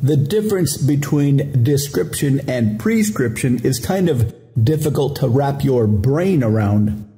The difference between description and prescription is kind of difficult to wrap your brain around.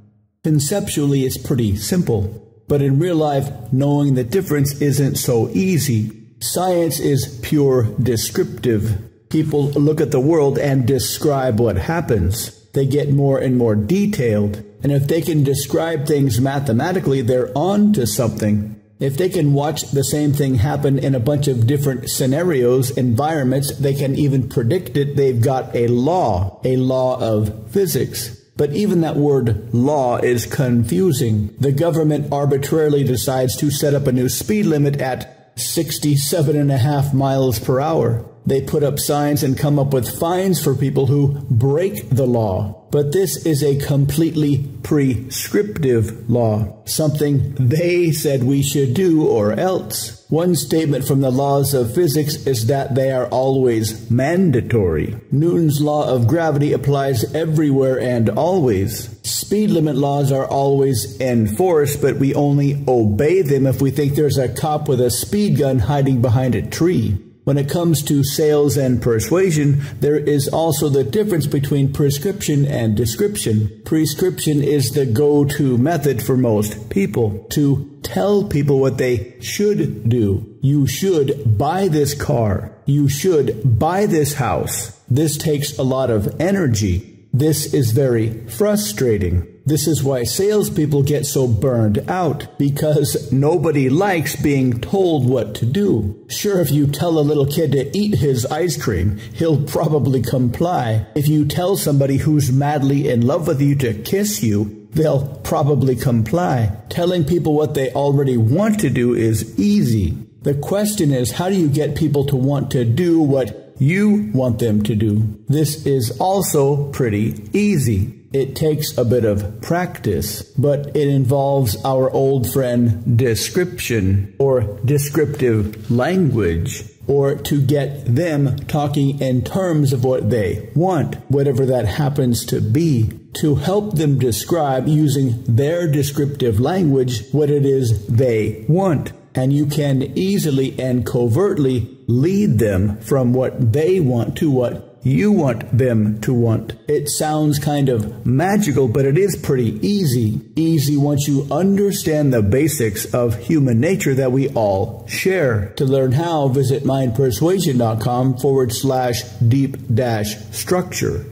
Conceptually, it's pretty simple, but in real life, knowing the difference isn't so easy. Science is pure descriptive. People look at the world and describe what happens. They get more and more detailed, and if they can describe things mathematically, they're on to something. If they can watch the same thing happen in a bunch of different scenarios, environments, they can even predict it, they've got a law of physics. But even that word law is confusing. The government arbitrarily decides to set up a new speed limit at 67.5 miles per hour. They put up signs and come up with fines for people who break the law. But this is a completely prescriptive law, something they said we should do or else. One statement from the laws of physics is that they are always mandatory. Newton's law of gravity applies everywhere and always. Speed limit laws are always enforced, but we only obey them if we think there's a cop with a speed gun hiding behind a tree. When it comes to sales and persuasion, there is also the difference between prescription and description. Prescription is the go-to method for most people to tell people what they should do. You should buy this car. You should buy this house. This takes a lot of energy. This is very frustrating. This is why salespeople get so burned out, because nobody likes being told what to do. Sure, if you tell a little kid to eat his ice cream, he'll probably comply. If you tell somebody who's madly in love with you to kiss you, they'll probably comply. Telling people what they already want to do is easy. The question is, how do you get people to want to do what you want them to do? This is also pretty easy. It takes a bit of practice, but it involves our old friend description or descriptive language, or to get them talking in terms of what they want, whatever that happens to be, to help them describe using their descriptive language what it is they want. And you can easily and covertly lead them from what they want to what you want them to want. It sounds kind of magical, but it is pretty easy. Easy once you understand the basics of human nature that we all share. To learn how, visit mindpersuasion.com/deep-structure.